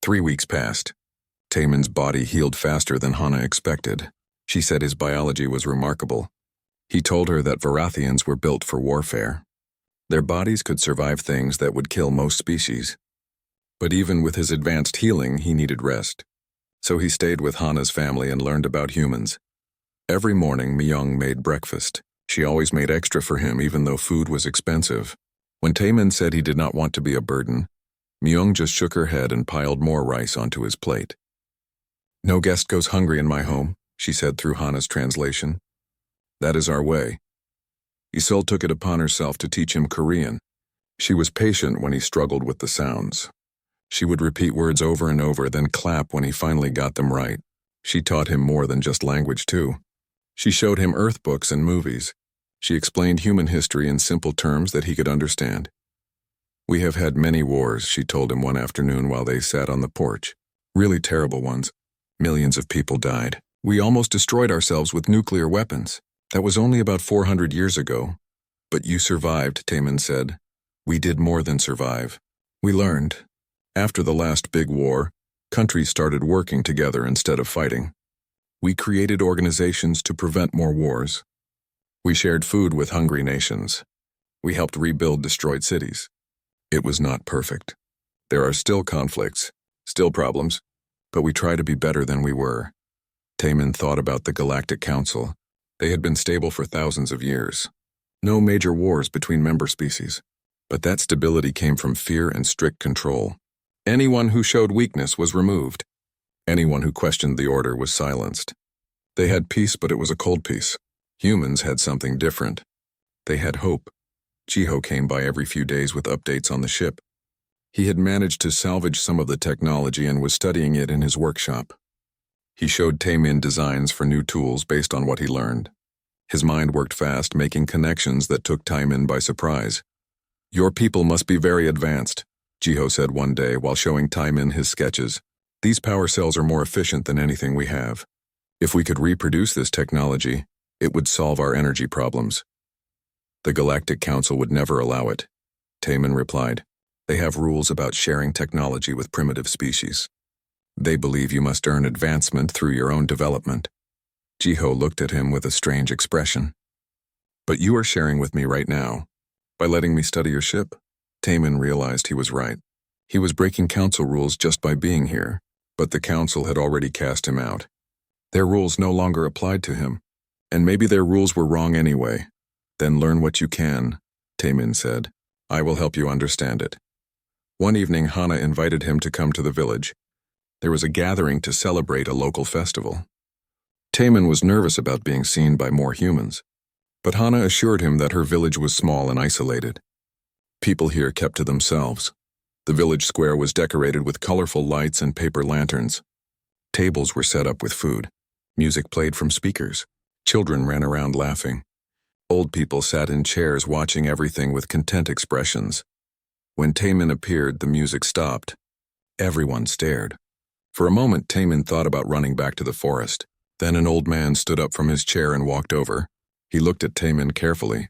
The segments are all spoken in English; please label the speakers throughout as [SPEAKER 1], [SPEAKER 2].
[SPEAKER 1] 3 weeks passed. Taemin's body healed faster than Hana expected. She said his biology was remarkable. He told her that Varathians were built for warfare. Their bodies could survive things that would kill most species. But even with his advanced healing, he needed rest. So he stayed with Hana's family and learned about humans. Every morning, Myung made breakfast. She always made extra for him even though food was expensive. When Taemin said he did not want to be a burden, Myung just shook her head and piled more rice onto his plate. "No guest goes hungry in my home," she said through Hana's translation. "That is our way." Isolde took it upon herself to teach him Korean. She was patient when he struggled with the sounds. She would repeat words over and over, then clap when he finally got them right. She taught him more than just language, too. She showed him Earth books and movies. She explained human history in simple terms that he could understand. "We have had many wars," she told him one afternoon while they sat on the porch. "Really terrible ones. Millions of people died. We almost destroyed ourselves with nuclear weapons. That was only about 400 years ago. But you survived," Taemin said. "We did more than survive. We learned. After the last big war, countries started working together instead of fighting. We created organizations to prevent more wars. We shared food with hungry nations. We helped rebuild destroyed cities. It was not perfect. There are still conflicts, still problems, but we try to be better than we were." Taemin thought about the Galactic Council. They had been stable for thousands of years. No major wars between member species. But that stability came from fear and strict control. Anyone who showed weakness was removed. Anyone who questioned the order was silenced. They had peace, but it was a cold peace. Humans had something different. They had hope. Jiho came by every few days with updates on the ship. He had managed to salvage some of the technology and was studying it in his workshop. He showed Taemin designs for new tools based on what he learned. His mind worked fast, making connections that took Taemin by surprise. "Your people must be very advanced," Jiho said one day while showing Taemin his sketches. "These power cells are more efficient than anything we have. If we could reproduce this technology, it would solve our energy problems." "The Galactic Council would never allow it," Taemin replied. "They have rules about sharing technology with primitive species. They believe you must earn advancement through your own development." Jiho looked at him with a strange expression. "But you are sharing with me right now. By letting me study your ship." Taemin realized he was right. He was breaking council rules just by being here, but the council had already cast him out. Their rules no longer applied to him, and maybe their rules were wrong anyway. "Then learn what you can," Taemin said. "I will help you understand it." One evening, Hana invited him to come to the village. There was a gathering to celebrate a local festival. Taemin was nervous about being seen by more humans, but Hana assured him that her village was small and isolated. People here kept to themselves. The village square was decorated with colorful lights and paper lanterns. Tables were set up with food. Music played from speakers. Children ran around laughing. Old people sat in chairs watching everything with content expressions. When Taemin appeared, the music stopped. Everyone stared. For a moment, Taemin thought about running back to the forest. Then an old man stood up from his chair and walked over. He looked at Taemin carefully,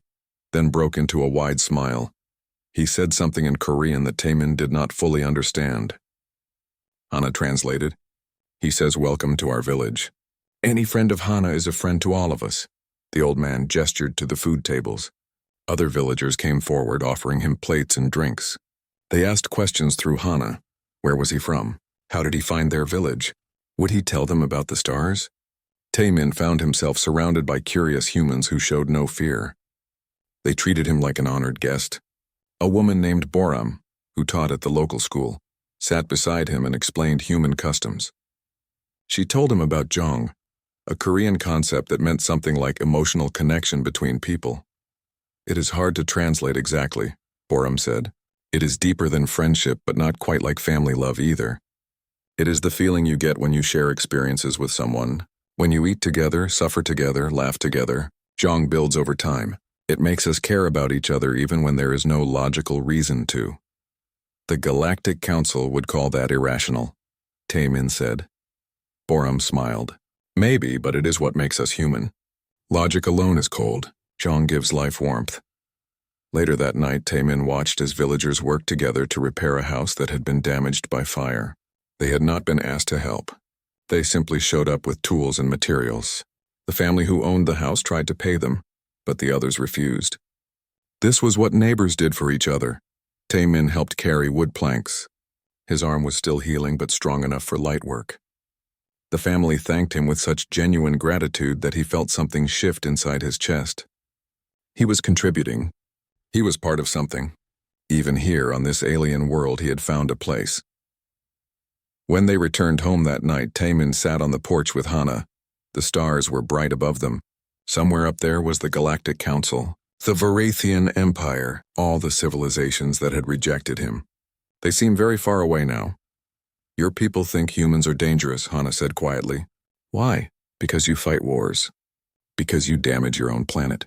[SPEAKER 1] then broke into a wide smile. He said something in Korean that Taemin did not fully understand. Hana translated. "He says welcome to our village. Any friend of Hana is a friend to all of us." The old man gestured to the food tables. Other villagers came forward, offering him plates and drinks. They asked questions through Hana. Where was he from? How did he find their village? Would he tell them about the stars? Taemin found himself surrounded by curious humans who showed no fear. They treated him like an honored guest. A woman named Boram, who taught at the local school, sat beside him and explained human customs. She told him about Jong, a Korean concept that meant something like emotional connection between people. "It is hard to translate exactly," Boram said. "It is deeper than friendship, but not quite like family love either. It is the feeling you get when you share experiences with someone. When you eat together, suffer together, laugh together. Jong builds over time. It makes us care about each other even when there is no logical reason to." "The Galactic Council would call that irrational," Taemin said. Boram smiled. "Maybe, but it is what makes us human. Logic alone is cold. Jong gives life warmth." Later that night, Taemin watched as villagers worked together to repair a house that had been damaged by fire. They had not been asked to help. They simply showed up with tools and materials. The family who owned the house tried to pay them, but the others refused. This was what neighbors did for each other. Tae-min helped carry wood planks. His arm was still healing but strong enough for light work. The family thanked him with such genuine gratitude that he felt something shift inside his chest. He was contributing. He was part of something. Even here on this alien world he had found a place. When they returned home that night, Tae-min sat on the porch with Hana. The stars were bright above them. Somewhere up there was the Galactic Council, the Varathian Empire, all the civilizations that had rejected him. They seem very far away now. Your people think humans are dangerous, Hana said quietly. Why? Because you fight wars. Because you damage your own planet.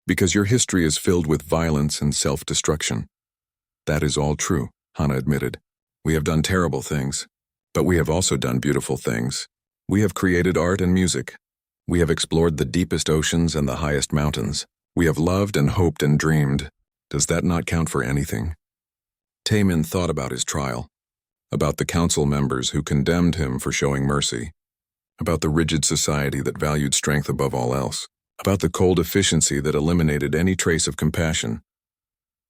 [SPEAKER 1] Because your history is filled with violence and self-destruction. That is all true, Hana admitted. We have done terrible things, but we have also done beautiful things. We have created art and music. We have explored the deepest oceans and the highest mountains. We have loved and hoped and dreamed. Does that not count for anything? Tae-min thought about his trial, about the council members who condemned him for showing mercy, about the rigid society that valued strength above all else, about the cold efficiency that eliminated any trace of compassion.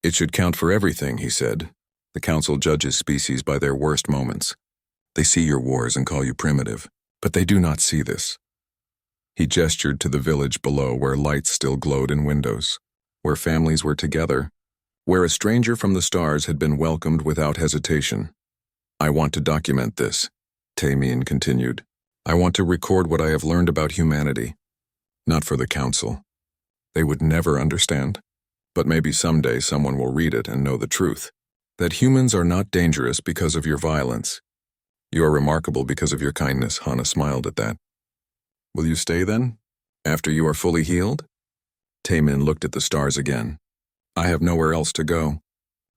[SPEAKER 1] It should count for everything, he said. The council judges species by their worst moments. They see your wars and call you primitive, but they do not see this. He gestured to the village below where lights still glowed in windows, where families were together, where a stranger from the stars had been welcomed without hesitation. I want to document this, Tae-min continued. I want to record what I have learned about humanity. Not for the council. They would never understand. But maybe someday someone will read it and know the truth. That humans are not dangerous because of your violence. You are remarkable because of your kindness, Hana smiled at that. Will you stay then? After you are fully healed? Tae-min looked at the stars again. I have nowhere else to go.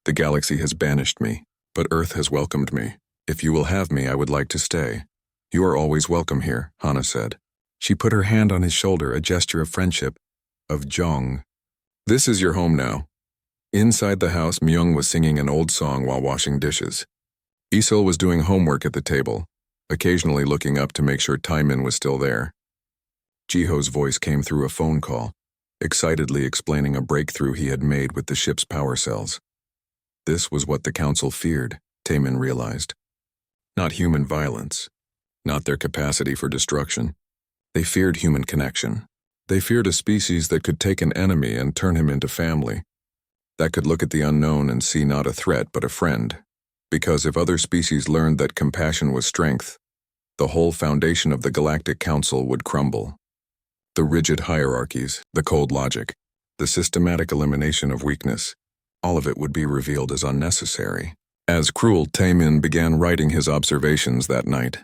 [SPEAKER 1] The galaxy has banished me, but Earth has welcomed me. If you will have me, I would like to stay. You are always welcome here, Hana said. She put her hand on his shoulder, a gesture of friendship, of Jong. This is your home now. Inside the house, Myung was singing an old song while washing dishes. Isil was doing homework at the table, occasionally looking up to make sure Tae-min was still there. Jiho's voice came through a phone call, excitedly explaining a breakthrough he had made with the ship's power cells. This was what the council feared, Tae-min realized. Not human violence, not their capacity for destruction. They feared human connection. They feared a species that could take an enemy and turn him into family, that could look at the unknown and see not a threat but a friend. Because if other species learned that compassion was strength, the whole foundation of the Galactic Council would crumble. The rigid hierarchies, the cold logic, the systematic elimination of weakness, all of it would be revealed as unnecessary. As cruel, Tae-min began writing his observations that night.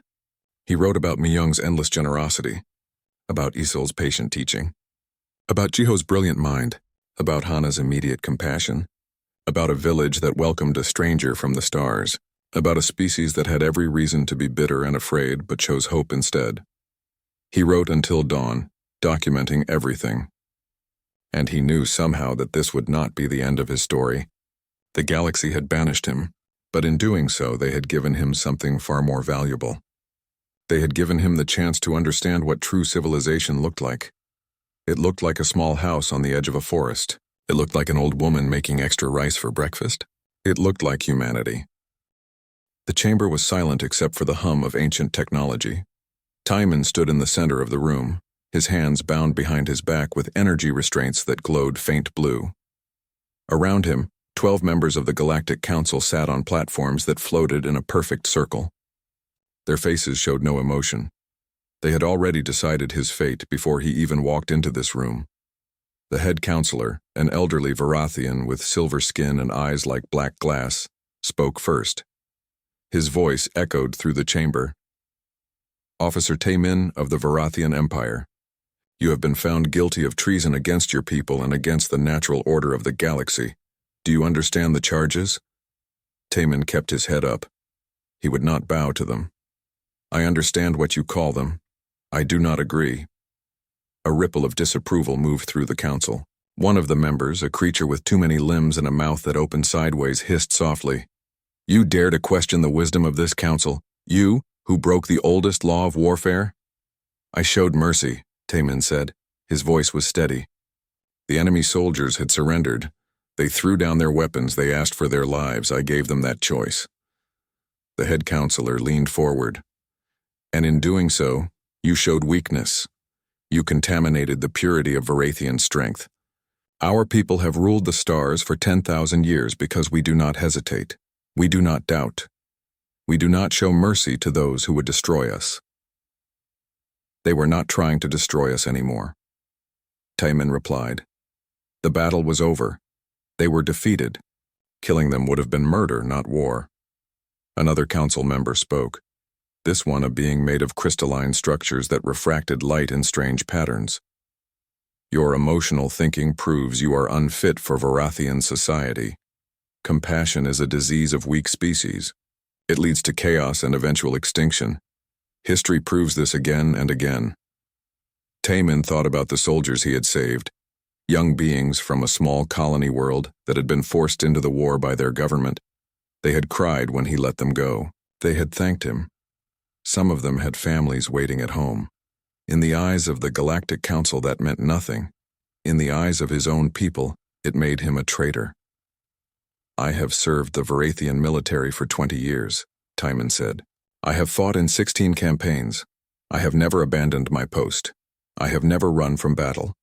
[SPEAKER 1] He wrote about Myung's endless generosity, about Isil's patient teaching, about Jiho's brilliant mind, about Hana's immediate compassion, about a village that welcomed a stranger from the stars, about a species that had every reason to be bitter and afraid but chose hope instead. He wrote until dawn, documenting everything. And he knew somehow that this would not be the end of his story. The galaxy had banished him, but in doing so they had given him something far more valuable. They had given him the chance to understand what true civilization looked like. It looked like a small house on the edge of a forest. It looked like an old woman making extra rice for breakfast. It looked like humanity. The chamber was silent except for the hum of ancient technology. Tae-min stood in the center of the room, his hands bound behind his back with energy restraints that glowed faint blue. Around him, 12 members of the Galactic Council sat on platforms that floated in a perfect circle. Their faces showed no emotion. They had already decided his fate before he even walked into this room. The head counselor, an elderly Varathian with silver skin and eyes like black glass, spoke first. His voice echoed through the chamber. Officer Tae-min of the Varathian Empire, you have been found guilty of treason against your people and against the natural order of the galaxy. Do you understand the charges? Tae-min kept his head up. He would not bow to them. I understand what you call them. I do not agree. A ripple of disapproval moved through the council. One of the members, a creature with too many limbs and a mouth that opened sideways, hissed softly, You dare to question the wisdom of this council? You, who broke the oldest law of warfare? I showed mercy, Taman said. His voice was steady. The enemy soldiers had surrendered. They threw down their weapons. They asked for their lives. I gave them that choice. The head counselor leaned forward. And in doing so, you showed weakness. You contaminated the purity of Varathian strength. Our people have ruled the stars for 10,000 years because we do not hesitate. We do not doubt. We do not show mercy to those who would destroy us. They were not trying to destroy us anymore. Taman replied. The battle was over. They were defeated. Killing them would have been murder, not war. Another council member spoke, this one a being made of crystalline structures that refracted light in strange patterns. Your emotional thinking proves you are unfit for Varathian society. Compassion is a disease of weak species. It leads to chaos and eventual extinction. History proves this again and again. Taman thought about the soldiers he had saved, young beings from a small colony world that had been forced into the war by their government. They had cried when he let them go. They had thanked him. Some of them had families waiting at home. In the eyes of the Galactic Council, that meant nothing. In the eyes of his own people, it made him a traitor. I have served the Varathian military for 20 years, Taman said. I have fought in 16 campaigns. I have never abandoned my post. I have never run from battle.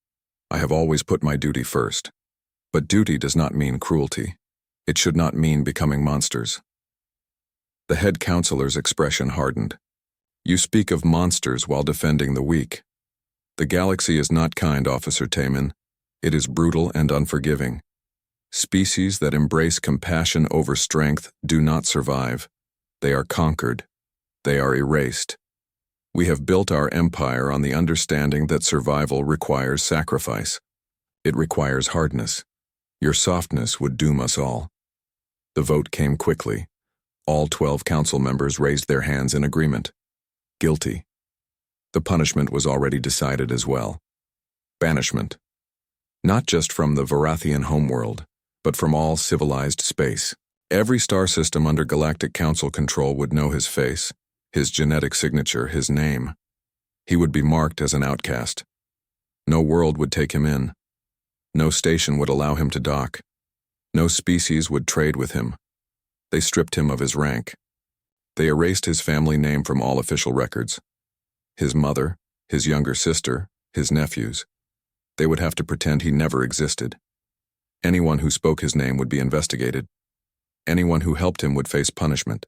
[SPEAKER 1] I have always put my duty first. But duty does not mean cruelty. It should not mean becoming monsters. The head counselor's expression hardened. You speak of monsters while defending the weak. The galaxy is not kind, Officer Taman. It is brutal and unforgiving. Species that embrace compassion over strength do not survive. They are conquered. They are erased. We have built our empire on the understanding that survival requires sacrifice. It requires hardness. Your softness would doom us all. The vote came quickly. All 12 council members raised their hands in agreement. Guilty. The punishment was already decided as well. Banishment. Not just from the Varathian homeworld, but from all civilized space. Every star system under Galactic Council control would know his face, his genetic signature, his name. He would be marked as an outcast. No world would take him in. No station would allow him to dock. No species would trade with him. They stripped him of his rank. They erased his family name from all official records. His mother, his younger sister, his nephews. They would have to pretend he never existed. Anyone who spoke his name would be investigated. Anyone who helped him would face punishment.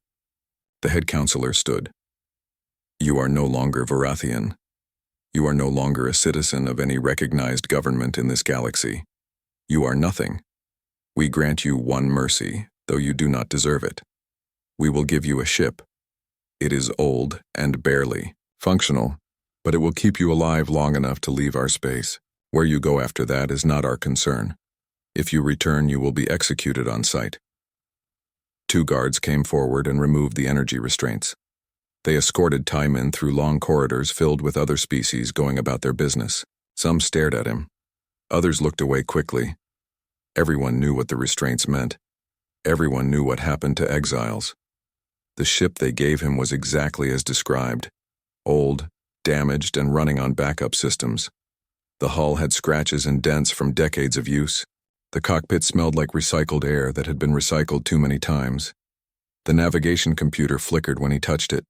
[SPEAKER 1] The head counselor stood. You are no longer Varathian. You are no longer a citizen of any recognized government in this galaxy. You are nothing. We grant you one mercy, though you do not deserve it. We will give you a ship. It is old and barely functional, but it will keep you alive long enough to leave our space. Where you go after that is not our concern. If you return, you will be executed on sight. 2 guards came forward and removed the energy restraints. They escorted Taman through long corridors filled with other species going about their business. Some stared at him. Others looked away quickly. Everyone knew what the restraints meant. Everyone knew what happened to exiles. The ship they gave him was exactly as described. Old, damaged, and running on backup systems. The hull had scratches and dents from decades of use. The cockpit smelled like recycled air that had been recycled too many times. The navigation computer flickered when he touched it.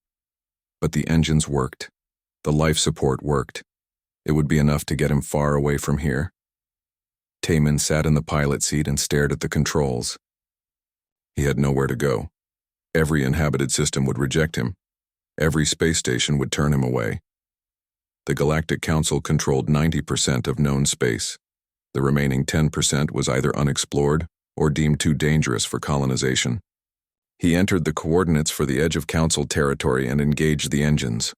[SPEAKER 1] But the engines worked. The life support worked. It would be enough to get him far away from here. Taman sat in the pilot seat and stared at the controls. He had nowhere to go. Every inhabited system would reject him. Every space station would turn him away. The Galactic Council controlled 90% of known space. The remaining 10% was either unexplored or deemed too dangerous for colonization. He entered the coordinates for the edge of Council territory and engaged the engines.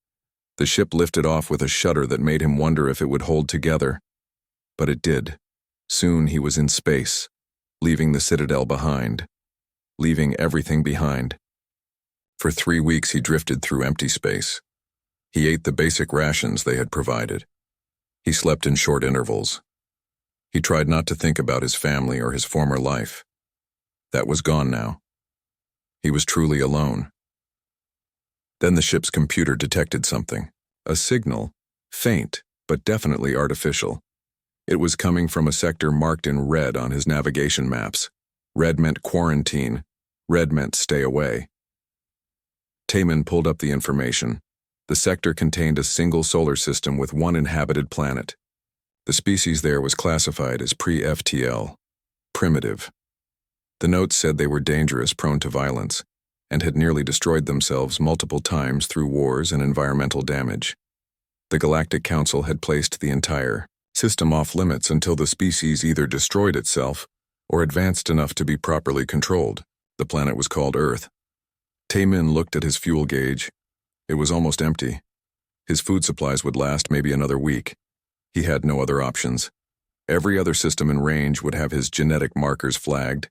[SPEAKER 1] The ship lifted off with a shudder that made him wonder if it would hold together. But it did. Soon he was in space, leaving the Citadel behind. Leaving everything behind. For 3 weeks he drifted through empty space. He ate the basic rations they had provided. He slept in short intervals. He tried not to think about his family or his former life. That was gone now. He was truly alone. Then the ship's computer detected something. A signal, faint, but definitely artificial. It was coming from a sector marked in red on his navigation maps. Red meant quarantine. Red meant stay away. Taman pulled up the information. The sector contained a single solar system with one inhabited planet. The species there was classified as pre-FTL, primitive. The notes said they were dangerous, prone to violence, and had nearly destroyed themselves multiple times through wars and environmental damage. The Galactic Council had placed the entire system off limits until the species either destroyed itself or advanced enough to be properly controlled. The planet was called Earth. Taman looked at his fuel gauge. It was almost empty. His food supplies would last maybe another week. He had no other options. Every other system in range would have his genetic markers flagged.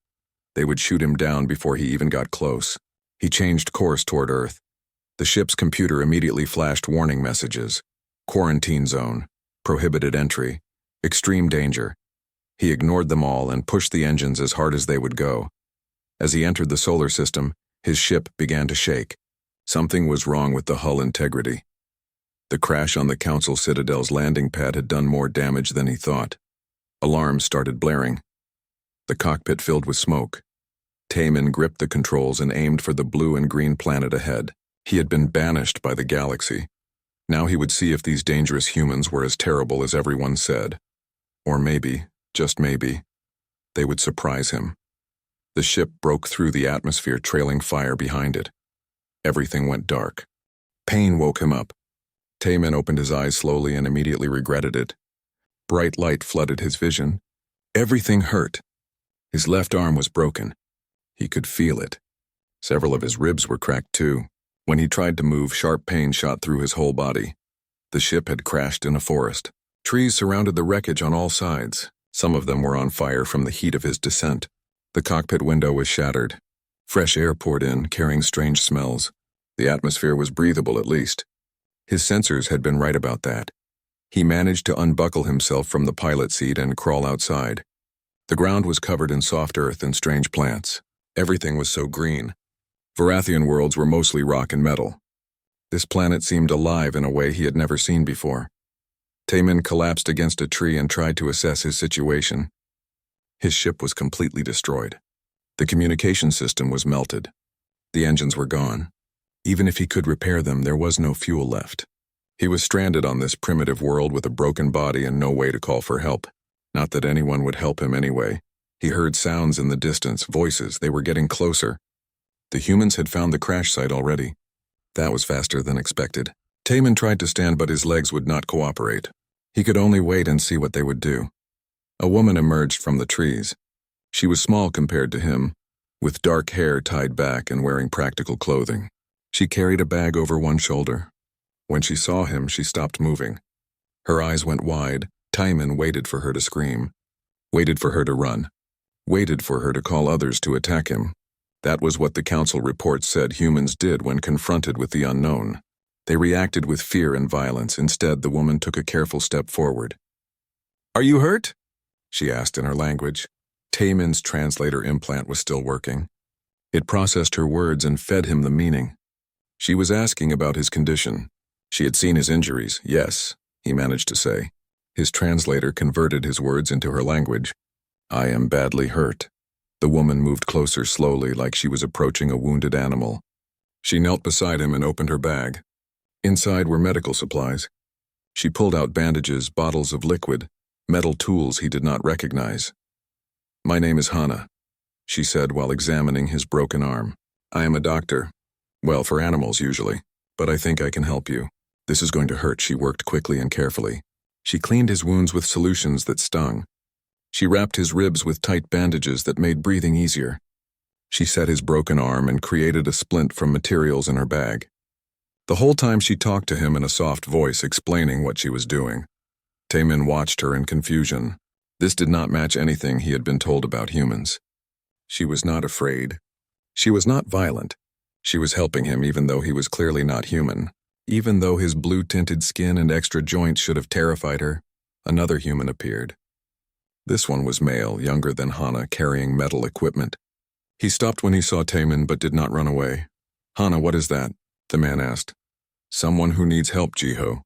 [SPEAKER 1] They would shoot him down before he even got close. He changed course toward Earth. The ship's computer immediately flashed warning messages. Quarantine zone, prohibited entry, extreme danger. He ignored them all and pushed the engines as hard as they would go. As he entered the solar system, his ship began to shake. Something was wrong with the hull integrity. The crash on the Council Citadel's landing pad had done more damage than he thought. Alarms started blaring. The cockpit filled with smoke. Taman gripped the controls and aimed for the blue and green planet ahead. He had been banished by the galaxy. Now he would see if these dangerous humans were as terrible as everyone said. Or maybe, just maybe, they would surprise him. The ship broke through the atmosphere, trailing fire behind it. Everything went dark. Pain woke him up. Taman opened his eyes slowly and immediately regretted it. Bright light flooded his vision. Everything hurt. His left arm was broken. He could feel it. Several of his ribs were cracked too. When he tried to move, sharp pain shot through his whole body. The ship had crashed in a forest. Trees surrounded the wreckage on all sides. Some of them were on fire from the heat of his descent. The cockpit window was shattered. Fresh air poured in, carrying strange smells. The atmosphere was breathable at least. His sensors had been right about that. He managed to unbuckle himself from the pilot seat and crawl outside. The ground was covered in soft earth and strange plants. Everything was so green. Varathian worlds were mostly rock and metal. This planet seemed alive in a way he had never seen before. Taman collapsed against a tree and tried to assess his situation. His ship was completely destroyed. The communication system was melted. The engines were gone. Even if he could repair them, there was no fuel left. He was stranded on this primitive world with a broken body and no way to call for help. Not that anyone would help him anyway. He heard sounds in the distance, voices. They were getting closer. The humans had found the crash site already. That was faster than expected. Taman tried to stand, but his legs would not cooperate. He could only wait and see what they would do. A woman emerged from the trees. She was small compared to him, with dark hair tied back and wearing practical clothing. She carried a bag over one shoulder. When she saw him, she stopped moving. Her eyes went wide. Taman waited for her to scream, waited for her to run, waited for her to call others to attack him. That was what the Council reports said humans did when confronted with the unknown. They reacted with fear and violence. Instead, the woman took a careful step forward. "Are you hurt?" she asked in her language. Taman's translator implant was still working. It processed her words and fed him the meaning. She was asking about his condition. She had seen his injuries. "Yes," he managed to say. His translator converted his words into her language. "I am badly hurt." The woman moved closer slowly, like she was approaching a wounded animal. She knelt beside him and opened her bag. Inside were medical supplies. She pulled out bandages, bottles of liquid, metal tools he did not recognize. "My name is Hana," she said while examining his broken arm. "I am a doctor. Well, for animals usually, but I think I can help you. This is going to hurt." She worked quickly and carefully. She cleaned his wounds with solutions that stung. She wrapped his ribs with tight bandages that made breathing easier. She set his broken arm and created a splint from materials in her bag. The whole time she talked to him in a soft voice, explaining what she was doing. Taman watched her in confusion. This did not match anything he had been told about humans. She was not afraid. She was not violent. She was helping him even though he was clearly not human. Even though his blue-tinted skin and extra joints should have terrified her, another human appeared. This one was male, younger than Hana, carrying metal equipment. He stopped when he saw Taman but did not run away. "Hana, what is that?" the man asked. Someone who needs help, Jiho,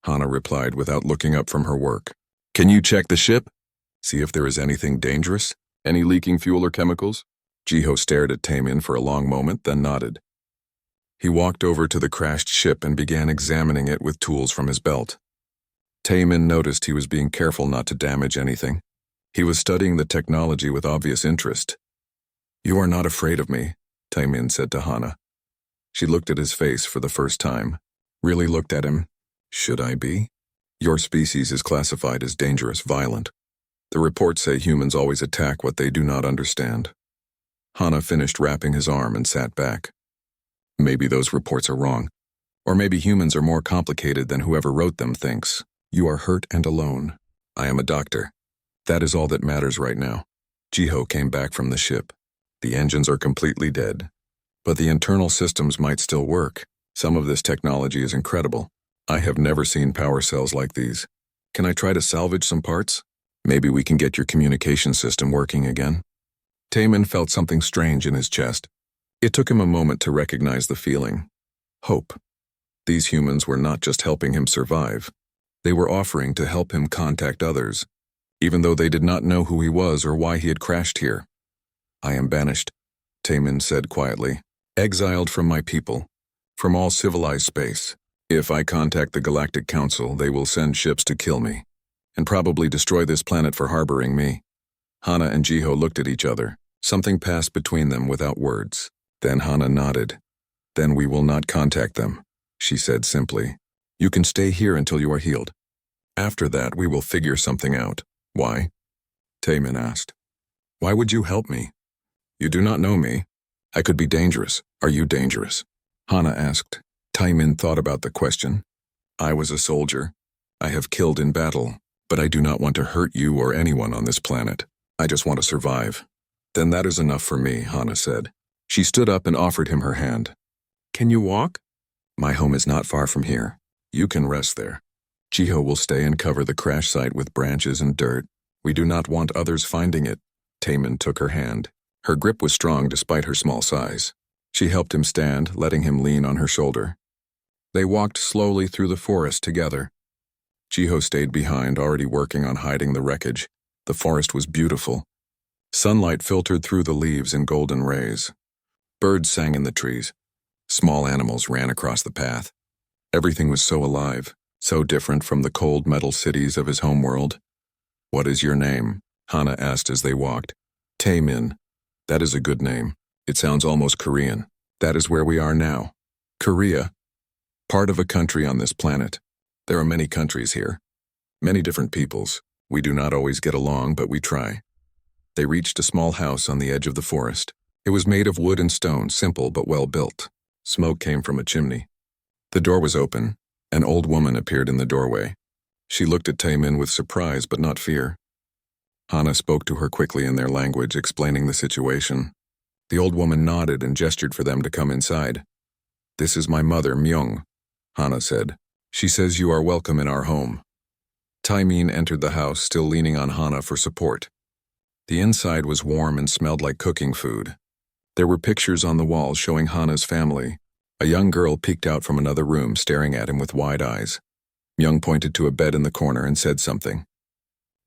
[SPEAKER 1] Hana replied without looking up from her work. Can you check the ship? See if there is anything dangerous? Any leaking fuel or chemicals? Jiho stared at Taemin for a long moment, then nodded. He walked over to the crashed ship and began examining it with tools from his belt. Taemin noticed he was being careful not to damage anything. He was studying the technology with obvious interest. You are not afraid of me, Taemin said to Hana. She looked at his face for the first time, really looked at him. Should I be? Your species is classified as dangerous, violent. The reports say humans always attack what they do not understand. Hana finished wrapping his arm and sat back. Maybe those reports are wrong. Or maybe humans are more complicated than whoever wrote them thinks. You are hurt and alone. I am a doctor. That is all that matters right now. Jiho came back from the ship. The engines are completely dead. But the internal systems might still work. Some of this technology is incredible. I have never seen power cells like these. Can I try to salvage some parts? Maybe we can get your communication system working again. Taemin felt something strange in his chest. It took him a moment to recognize the feeling. Hope. These humans were not just helping him survive. They were offering to help him contact others, even though they did not know who he was or why he had crashed here. I am banished, Taemin said quietly, exiled from my people, from all civilized space. If I contact the Galactic Council, they will send ships to kill me, and probably destroy this planet for harboring me. Hana and Jiho looked at each other. Something passed between them without words. Then Hana nodded. Then we will not contact them, she said simply. You can stay here until you are healed. After that, we will figure something out. Why? Taemin asked. Why would you help me? You do not know me. I could be dangerous. Are you dangerous? Hana asked. Taemin thought about the question. I was a soldier. I have killed in battle, but I do not want to hurt you or anyone on this planet. I just want to survive. Then that is enough for me, Hana said. She stood up and offered him her hand. Can you walk? My home is not far from here. You can rest there. Jiho will stay and cover the crash site with branches and dirt. We do not want others finding it. Taemin took her hand. Her grip was strong despite her small size. She helped him stand, letting him lean on her shoulder. They walked slowly through the forest together. Jiho stayed behind, already working on hiding the wreckage. The forest was beautiful. Sunlight filtered through the leaves in golden rays. Birds sang in the trees. Small animals ran across the path. Everything was so alive, so different from the cold metal cities of his homeworld. What is your name? Hana asked as they walked. Taemin. That is a good name. It sounds almost Korean. That is where we are now. Korea. Part of a country on this planet. There are many countries here. Many different peoples. We do not always get along, but we try. They reached a small house on the edge of the forest. It was made of wood and stone, simple but well built. Smoke came from a chimney. The door was open. An old woman appeared in the doorway. She looked at Taemin with surprise but not fear. Hana spoke to her quickly in their language, explaining the situation. The old woman nodded and gestured for them to come inside. This is my mother, Myung, Hana said. She says you are welcome in our home. Taemin entered the house, still leaning on Hana for support. The inside was warm and smelled like cooking food. There were pictures on the walls showing Hana's family. A young girl peeked out from another room, staring at him with wide eyes. Myung pointed to a bed in the corner and said something.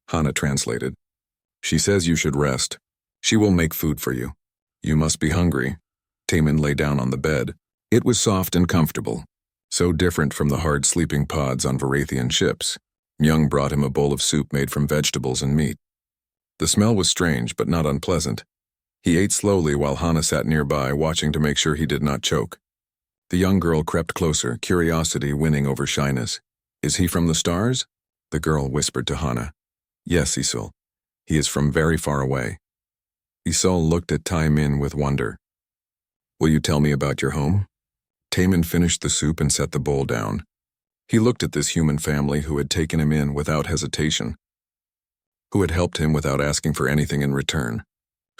[SPEAKER 1] Hana translated. She says you should rest. She will make food for you. You must be hungry. Taemin lay down on the bed. It was soft and comfortable, so different from the hard sleeping pods on Varathian ships. Myung brought him a bowl of soup made from vegetables and meat. The smell was strange but not unpleasant. He ate slowly while Hana sat nearby, watching to make sure he did not choke. The young girl crept closer, curiosity winning over shyness. Is he from the stars? The girl whispered to Hana. Yes, Isul. He is from very far away. Isul looked at Taemin with wonder. Will you tell me about your home? Taemin finished the soup and set the bowl down. He looked at this human family who had taken him in without hesitation, who had helped him without asking for anything in return,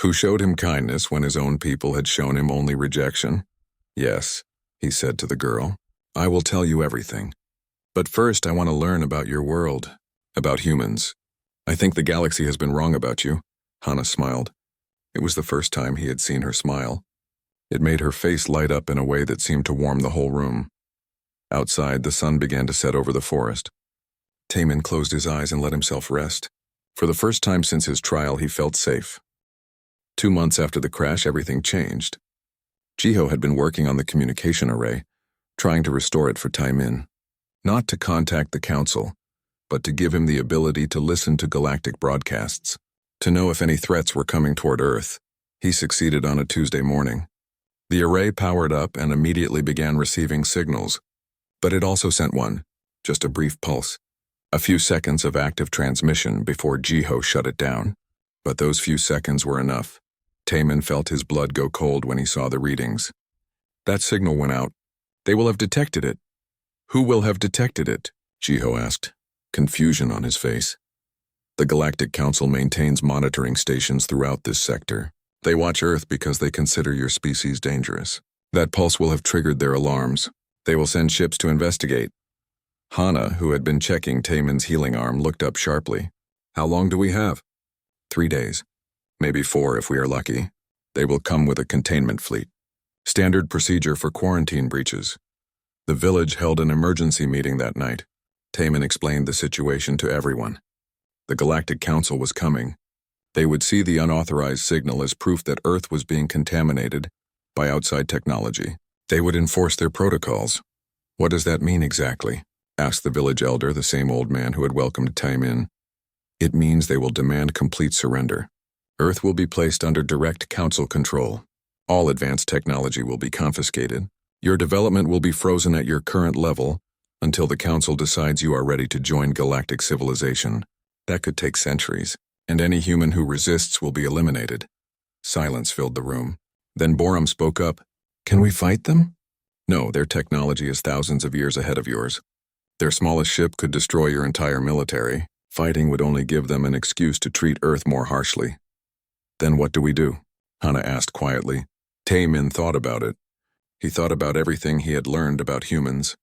[SPEAKER 1] who showed him kindness when his own people had shown him only rejection. Yes, he said to the girl, I will tell you everything. But first I want to learn about your world, about humans. I think the galaxy has been wrong about you. Hana smiled. It was the first time he had seen her smile. It made her face light up in a way that seemed to warm the whole room. Outside, the sun began to set over the forest. Taemin closed his eyes and let himself rest. For the first time since his trial, he felt safe. 2 months after the crash, everything changed. Jiho had been working on the communication array, trying to restore it for Taemin. Not to contact the council, but to give him the ability to listen to galactic broadcasts, to know if any threats were coming toward Earth. He succeeded on a Tuesday morning. The array powered up and immediately began receiving signals, but it also sent one, just a brief pulse, a few seconds of active transmission before Jiho shut it down. But those few seconds were enough. Taemin felt his blood go cold when he saw the readings. That signal went out. They will have detected it. Who will have detected it? Jiho asked, confusion on his face. The Galactic Council maintains monitoring stations throughout this sector. They watch Earth because they consider your species dangerous. That pulse will have triggered their alarms. They will send ships to investigate. Hana, who had been checking Taemin's healing arm, looked up sharply. How long do we have? 3 days. Maybe 4 if we are lucky. They will come with a containment fleet. Standard procedure for quarantine breaches. The village held an emergency meeting that night. Taemin explained the situation to everyone. The Galactic Council was coming. They would see the unauthorized signal as proof that Earth was being contaminated by outside technology. They would enforce their protocols. What does that mean exactly? Asked the village elder, the same old man who had welcomed Taemin. It means they will demand complete surrender. Earth will be placed under direct council control. All advanced technology will be confiscated. Your development will be frozen at your current level until the council decides you are ready to join galactic civilization. That could take centuries, and any human who resists will be eliminated. Silence filled the room. Then Borum spoke up. Can we fight them? No, their technology is thousands of years ahead of yours. Their smallest ship could destroy your entire military. Fighting would only give them an excuse to treat Earth more harshly. Then what do we do? Hana asked quietly. Taemin thought about it. He thought about everything he had learned about humans.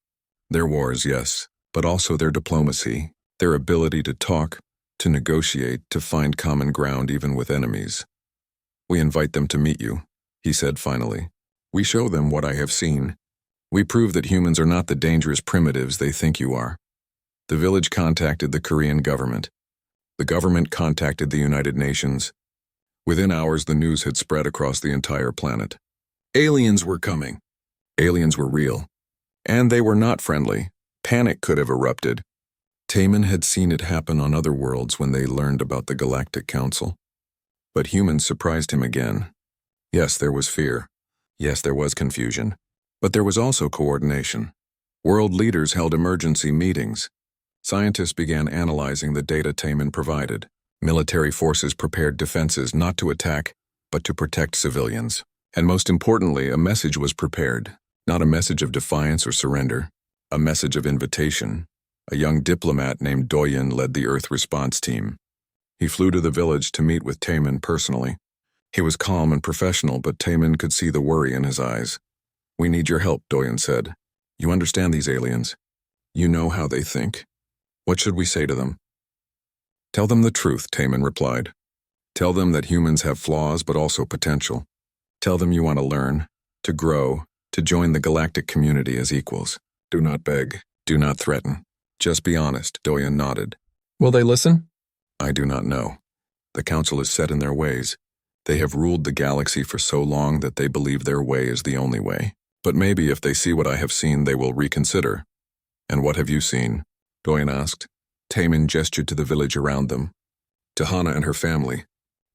[SPEAKER 1] Their wars, yes, but also their diplomacy, their ability to talk, to negotiate, to find common ground even with enemies. We invite them to meet you, he said finally. We show them what I have seen. We prove that humans are not the dangerous primitives they think you are. The village contacted the Korean government. The government contacted the United Nations. Within hours, the news had spread across the entire planet. Aliens were coming. Aliens were real. And they were not friendly. Panic could have erupted. Taemin had seen it happen on other worlds when they learned about the Galactic Council. But humans surprised him again. Yes, there was fear. Yes, there was confusion. But there was also coordination. World leaders held emergency meetings. Scientists began analyzing the data Taemin provided. Military forces prepared defenses not to attack, but to protect civilians. And most importantly, a message was prepared. Not a message of defiance or surrender. A message of invitation. A young diplomat named Doyen led the Earth response team. He flew to the village to meet with Taemin personally. He was calm and professional, but Taemin could see the worry in his eyes. We need your help, Doyen said. You understand these aliens. You know how they think. What should we say to them? Tell them the truth, Taemin replied. Tell them that humans have flaws but also potential. Tell them you want to learn, to grow, to join the galactic community as equals. Do not beg. Do not threaten. Just be honest, Doyen nodded. Will they listen? I do not know. The council is set in their ways. They have ruled the galaxy for so long that they believe their way is the only way. But maybe if they see what I have seen, they will reconsider. And what have you seen? Doyen asked. Taemin gestured to the village around them, to Hana and her family,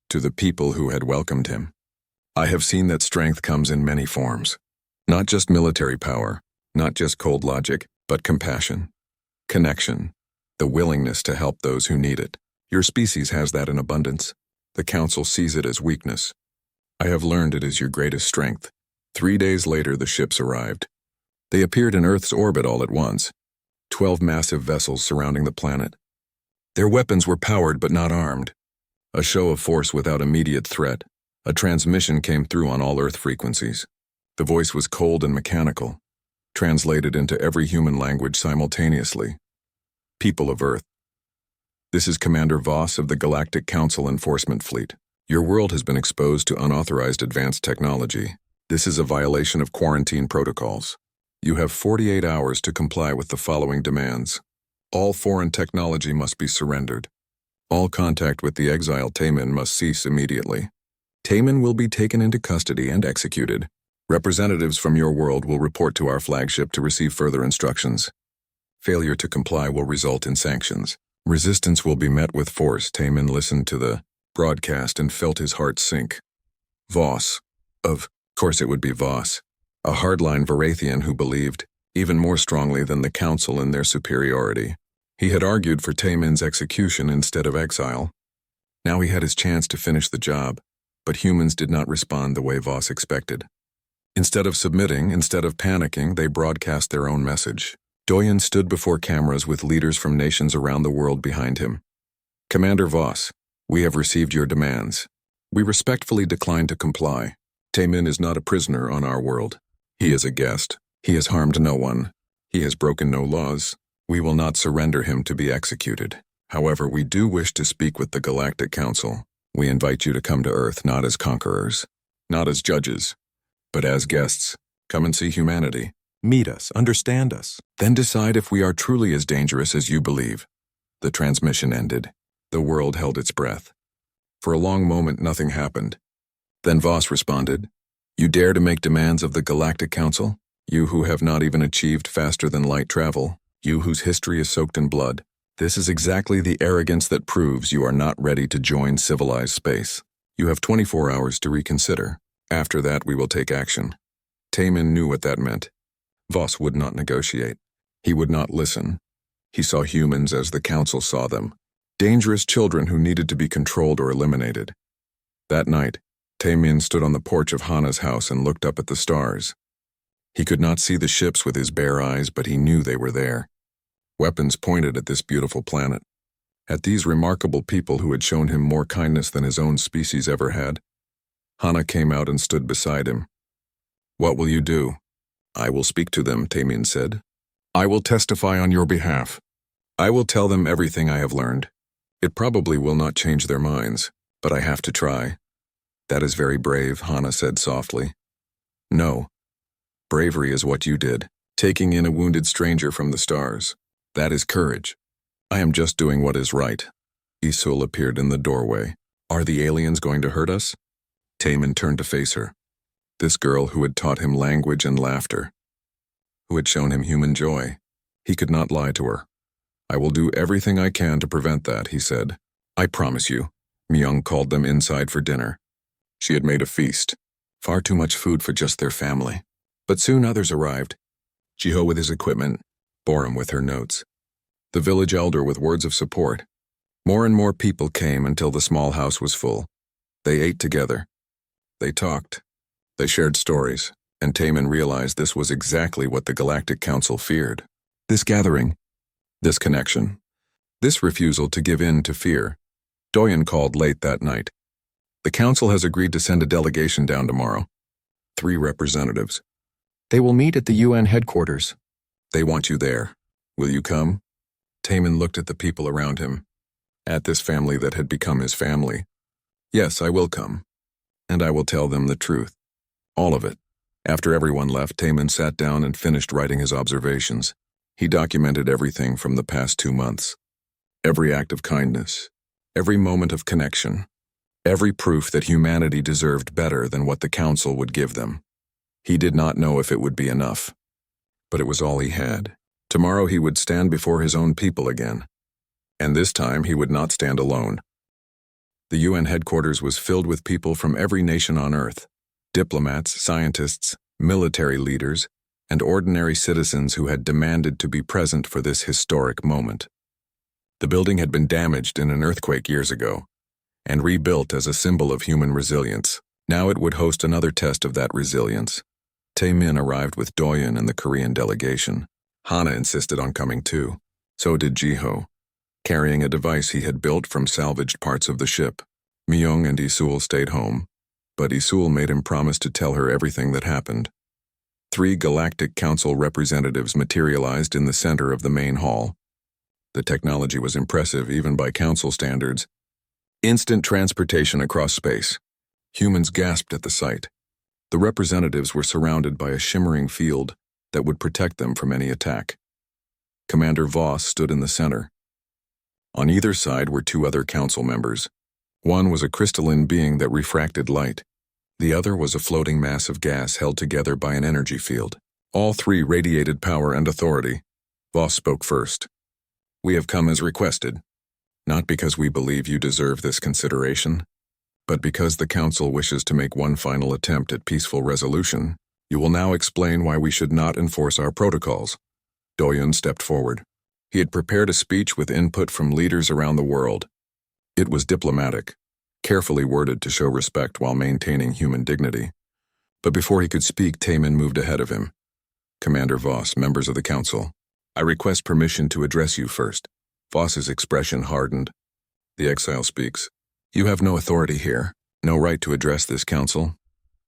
[SPEAKER 1] to the people who had welcomed him. I have seen that strength comes in many forms. Not just military power, not just cold logic, but compassion, connection, the willingness to help those who need it. Your species has that in abundance. The council sees it as weakness. I have learned it is your greatest strength. 3 days later, the ships arrived. They appeared in Earth's orbit all at once. 12 massive vessels surrounding the planet. Their weapons were powered but not armed. A show of force without immediate threat. A transmission came through on all Earth frequencies. The voice was cold and mechanical, translated into every human language simultaneously. People of Earth. This is Commander Voss of the Galactic Council Enforcement Fleet. Your world has been exposed to unauthorized advanced technology. This is a violation of quarantine protocols. You have 48 hours to comply with the following demands. All foreign technology must be surrendered. All contact with the exiled Taemin must cease immediately. Taemin will be taken into custody and executed. Representatives from your world will report to our flagship to receive further instructions. Failure to comply will result in sanctions. Resistance will be met with force. Taemin listened to the broadcast and felt his heart sink. Voss. Of course it would be Voss. A hardline Varathian who believed, even more strongly than the council, in their superiority. He had argued for Taemin's execution instead of exile. Now he had his chance to finish the job, but humans did not respond the way Voss expected. Instead of submitting, instead of panicking, they broadcast their own message. Doyen stood before cameras with leaders from nations around the world behind him. Commander Voss, we have received your demands. We respectfully decline to comply. Taemin is not a prisoner on our world. He is a guest. He has harmed no one. He has broken no laws. We will not surrender him to be executed. However, we do wish to speak with the Galactic Council. We invite you to come to Earth not as conquerors, not as judges, but as guests. Come and see humanity. Meet us, understand us, then decide if we are truly as dangerous as you believe. The transmission ended. The world held its breath. For a long moment, nothing happened. Then Voss responded, "You dare to make demands of the Galactic Council? You who have not even achieved faster than light travel? You whose history is soaked in blood? This is exactly the arrogance that proves you are not ready to join civilized space. You have 24 hours to reconsider. After that, we will take action." Taemin knew what that meant. Voss would not negotiate. He would not listen. He saw humans as the council saw them, dangerous children who needed to be controlled or eliminated. That night, Taemin stood on the porch of Hana's house and looked up at the stars. He could not see the ships with his bare eyes, but he knew they were there. Weapons pointed at this beautiful planet, at these remarkable people who had shown him more kindness than his own species ever had. Hana came out and stood beside him. "What will you do?" "I will speak to them," Taemin said. "I will testify on your behalf. I will tell them everything I have learned. It probably will not change their minds, but I have to try." "That is very brave," Hana said softly. "No. Bravery is what you did, taking in a wounded stranger from the stars. That is courage. I am just doing what is right." Isul appeared in the doorway. "Are the aliens going to hurt us?" Taemin turned to face her. This girl who had taught him language and laughter, who had shown him human joy. He could not lie to her. "I will do everything I can to prevent that," he said. "I promise you." Myung called them inside for dinner. She had made a feast. Far too much food for just their family. But soon others arrived. Jiho with his equipment, Borum with her notes. The village elder with words of support. More and more people came until the small house was full. They ate together. They talked. They shared stories, and Taemin realized this was exactly what the Galactic Council feared. This gathering, this connection, this refusal to give in to fear. Doyen called late that night. "The council has agreed to send a delegation down tomorrow. 3 representatives. They will meet at the UN headquarters. They want you there. Will you come?" Taemin looked at the people around him, at this family that had become his family. "Yes, I will come. And I will tell them the truth. All of it." After everyone left, Taemin sat down and finished writing his observations. He documented everything from the past 2 months. Every act of kindness, every moment of connection, every proof that humanity deserved better than what the council would give them. He did not know if it would be enough, but it was all he had. Tomorrow he would stand before his own people again. And this time he would not stand alone. The UN headquarters was filled with people from every nation on Earth. Diplomats, scientists, military leaders, and ordinary citizens who had demanded to be present for this historic moment. The building had been damaged in an earthquake years ago, and rebuilt as a symbol of human resilience. Now it would host another test of that resilience. Taemin arrived with Doyen and the Korean delegation. Hana insisted on coming too. So did Jiho, carrying a device he had built from salvaged parts of the ship. Myung and Isul stayed home, but Isul made him promise to tell her everything that happened. 3 Galactic Council representatives materialized in the center of the main hall. The technology was impressive even by Council standards. Instant transportation across space. Humans gasped at the sight. The representatives were surrounded by a shimmering field that would protect them from any attack. Commander Voss stood in the center. On either side were two other council members. One was a crystalline being that refracted light. The other was a floating mass of gas held together by an energy field. All three radiated power and authority. Voss spoke first. "We have come as requested, not because we believe you deserve this consideration, but because the Council wishes to make one final attempt at peaceful resolution. You will now explain why we should not enforce our protocols." Doyen stepped forward. He had prepared a speech with input from leaders around the world. It was diplomatic, carefully worded to show respect while maintaining human dignity. But before he could speak, Taman moved ahead of him. "Commander Voss, members of the Council, I request permission to address you first." Voss's expression hardened. The exile speaks. "You have no authority here, no right to address this council."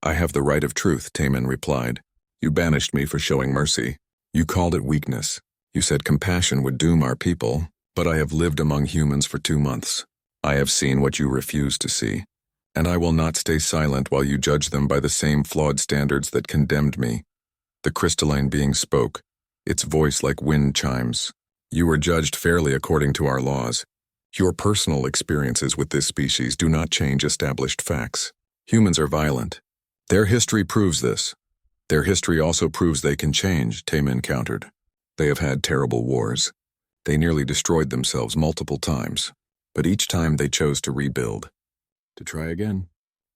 [SPEAKER 1] "I have the right of truth," Taman replied. "You banished me for showing mercy. You called it weakness. You said compassion would doom our people, but I have lived among humans for 2 months. I have seen what you refuse to see, and I will not stay silent while you judge them by the same flawed standards that condemned me." The crystalline being spoke, its voice like wind chimes. "You were judged fairly according to our laws. Your personal experiences with this species do not change established facts. Humans are violent. Their history proves this. Their history also proves they can change," Taman countered. "They have had terrible wars. They nearly destroyed themselves multiple times, but each time they chose to rebuild. To try again.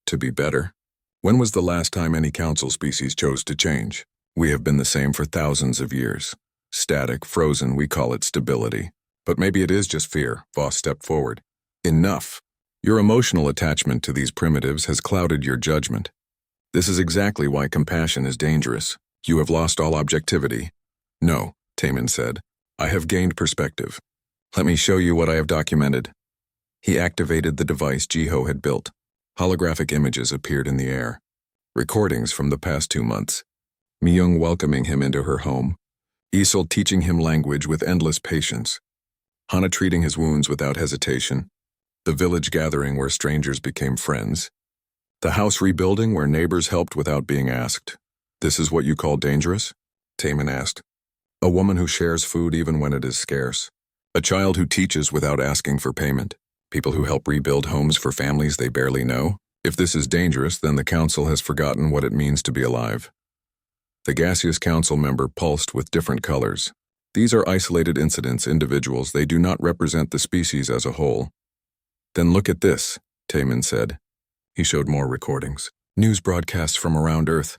[SPEAKER 1] To be better. When was the last time any council species chose to change? We have been the same for thousands of years. Static, frozen, we call it stability. But maybe it is just fear." Voss stepped forward. "Enough. Your emotional attachment to these primitives has clouded your judgment. This is exactly why compassion is dangerous. You have lost all objectivity." "No," Taman said. "I have gained perspective. Let me show you what I have documented." He activated the device Jiho had built. Holographic images appeared in the air. Recordings from the past 2 months. Myung welcoming him into her home. Isol teaching him language with endless patience. Hana treating his wounds without hesitation. The village gathering where strangers became friends. The house rebuilding where neighbors helped without being asked. "This is what you call dangerous?" Taman asked. "A woman who shares food even when it is scarce. A child who teaches without asking for payment. People who help rebuild homes for families they barely know. If this is dangerous, then the council has forgotten what it means to be alive." The gaseous council member pulsed with different colors. "These are isolated incidents, individuals. They do not represent the species as a whole." "Then look at this," Taman said. He showed more recordings. News broadcasts from around Earth.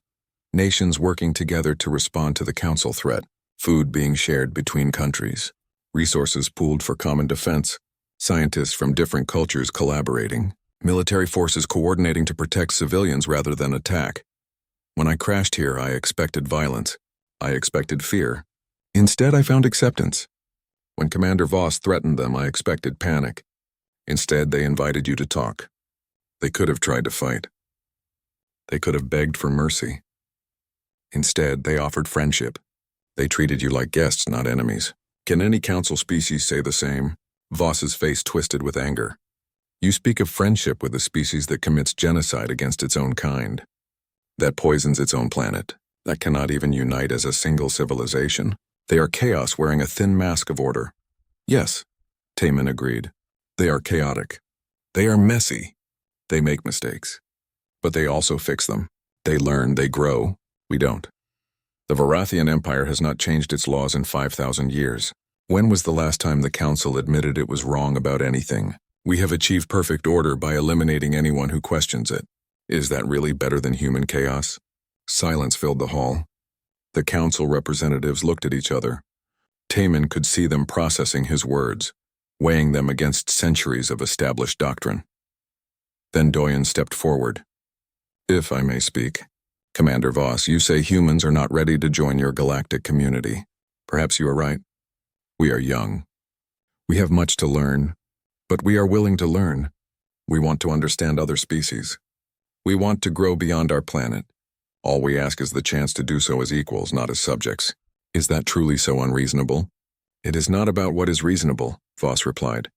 [SPEAKER 1] Nations working together to respond to the council threat. Food being shared between countries. Resources pooled for common defense. Scientists from different cultures collaborating. Military forces coordinating to protect civilians rather than attack. When I crashed here, I expected violence. I expected fear. Instead, I found acceptance. When Commander Voss threatened them, I expected panic. Instead, they invited you to talk. They could have tried to fight. They could have begged for mercy. Instead, they offered friendship. They treated you like guests, not enemies. Can any council species say the same? Voss's face twisted with anger. You speak of friendship with a species that commits genocide against its own kind. That poisons its own planet. That cannot even unite as a single civilization. They are chaos wearing a thin mask of order. Yes, Taman agreed. They are chaotic. They are messy. They make mistakes. But they also fix them. They learn, they grow. We don't. The Varathian Empire has not changed its laws in 5,000 years. When was the last time the Council admitted it was wrong about anything? We have achieved perfect order by eliminating anyone who questions it. Is that really better than human chaos? Silence filled the hall. The council representatives looked at each other. Taman could see them processing his words, weighing them against centuries of established doctrine. Then Doyen stepped forward. If I may speak, Commander Voss, you say humans are not ready to join your galactic community. Perhaps you are right. We are young. We have much to learn, but we are willing to learn. We want to understand other species. We want to grow beyond our planet. All we ask is the chance to do so as equals, not as subjects. Is that truly so unreasonable? It is not about what is reasonable, Voss replied.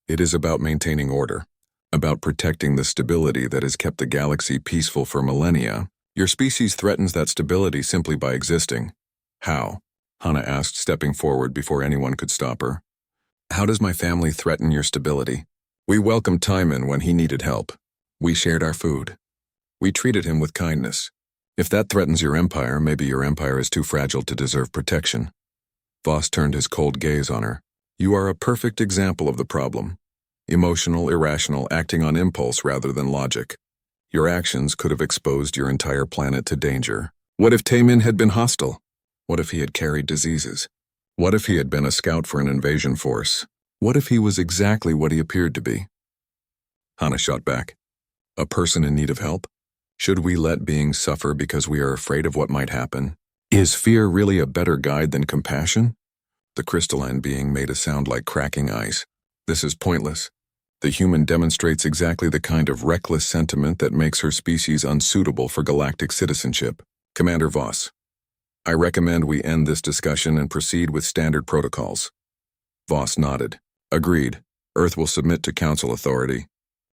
[SPEAKER 1] It is about maintaining order, about protecting the stability that has kept the galaxy peaceful for millennia. Your species threatens that stability simply by existing. How? Hana asked, stepping forward before anyone could stop her. How does my family threaten your stability? We welcomed Timon when he needed help. We shared our food. We treated him with kindness. If that threatens your empire, maybe your empire is too fragile to deserve protection. Voss turned his cold gaze on her. You are a perfect example of the problem. Emotional, irrational, acting on impulse rather than logic. Your actions could have exposed your entire planet to danger. What if Taemin had been hostile? What if he had carried diseases? What if he had been a scout for an invasion force? What if he was exactly what he appeared to be? Hana shot back. A person in need of help? Should we let beings suffer because we are afraid of what might happen? Is fear really a better guide than compassion? The crystalline being made a sound like cracking ice. This is pointless. The human demonstrates exactly the kind of reckless sentiment that makes her species unsuitable for galactic citizenship. Commander Voss, I recommend we end this discussion and proceed with standard protocols. Voss nodded. Agreed. Earth will submit to Council authority.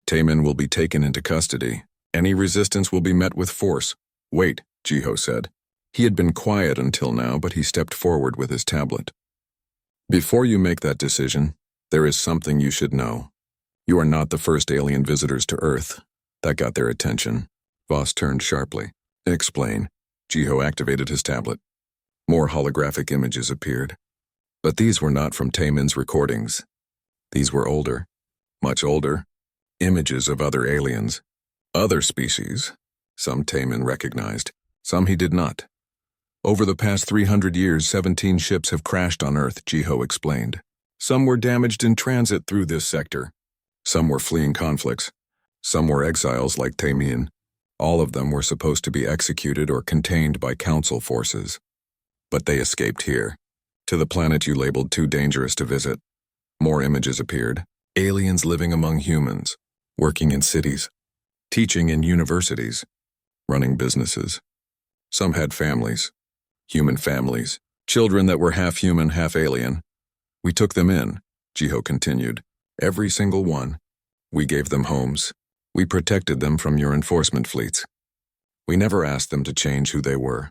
[SPEAKER 1] Taemin will be taken into custody. Any resistance will be met with force. Wait, Jiho said. He had been quiet until now, but he stepped forward with his tablet. Before you make that decision, there is something you should know. You are not the first alien visitors to Earth. That got their attention. Voss turned sharply. Explain. Jiho activated his tablet. More holographic images appeared. But these were not from Taemin's recordings. These were older, much older, images of other aliens. Other species. Some Taemin recognized, some he did not. Over the past 300 years, 17 ships have crashed on Earth, Jiho explained. Some were damaged in transit through this sector. Some were fleeing conflicts. Some were exiles like Taemin. All of them were supposed to be executed or contained by Council forces. But they escaped here, to the planet you labeled too dangerous to visit. More images appeared. Aliens living among humans, working in cities, teaching in universities, running businesses. Some had families, human families, children that were half human, half alien. We took them in, Jiho continued. Every single one. We gave them homes. We protected them from your enforcement fleets. We never asked them to change who they were.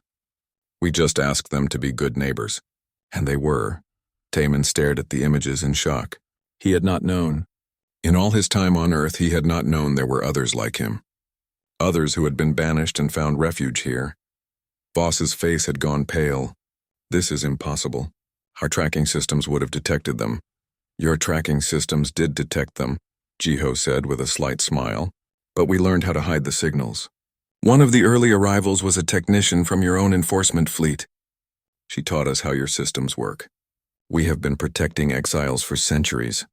[SPEAKER 1] We just asked them to be good neighbors. And they were. Taemin stared at the images in shock. He had not known. In all his time on Earth, he had not known there were others like him. Others who had been banished and found refuge here. Voss's face had gone pale. This is impossible. Our tracking systems would have detected them. Your tracking systems did detect them, Jiho said with a slight smile, but we learned how to hide the signals. One of the early arrivals was a technician from your own enforcement fleet. She taught us how your systems work. We have been protecting exiles for centuries.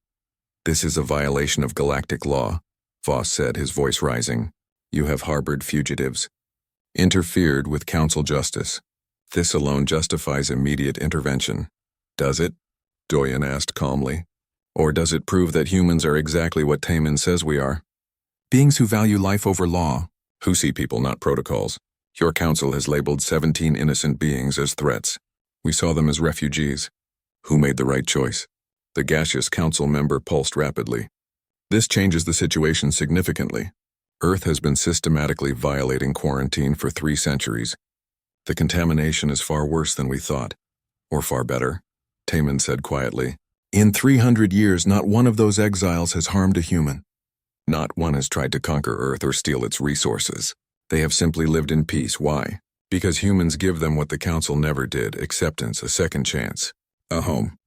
[SPEAKER 1] This is a violation of galactic law, Voss said, his voice rising. You have harbored fugitives, interfered with Council justice. This alone justifies immediate intervention. Does it? Doyen asked calmly. Or does it prove that humans are exactly what Taemin says we are? Beings who value life over law, who see people, not protocols. Your council has labeled 17 innocent beings as threats. We saw them as refugees. Who made the right choice? The gaseous council member pulsed rapidly. This changes the situation significantly. Earth has been systematically violating quarantine for 3 centuries. The contamination is far worse than we thought. Or far better, Taemin said quietly. In 300 years, not one of those exiles has harmed a human. Not one has tried to conquer Earth or steal its resources. They have simply lived in peace. Why? Because humans give them what the Council never did, acceptance, a second chance, a home.